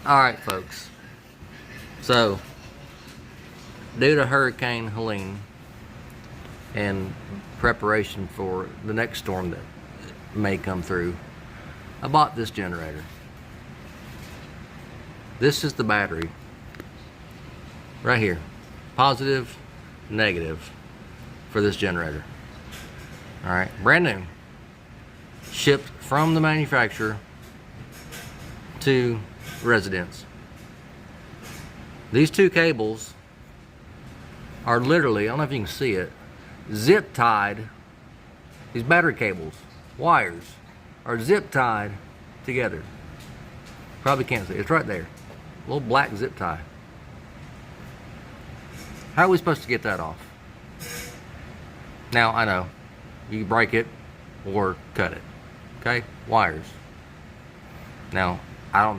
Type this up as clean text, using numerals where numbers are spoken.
Alright, folks. So, due to Hurricane Helene and preparation for the next storm that may come through, I bought this generator. This is the battery. Right here. Positive, negative for this generator. Alright, brand new. Shipped from the manufacturer to residence. These two cables are literally, I don't know if you can see it, zip tied. These battery cables, wires, are zip tied together. Probably can't see it. It's right there. A little black zip tie. How are we supposed to get that off? Now, I know, you break it or cut it. Okay? Wires. Now, I don't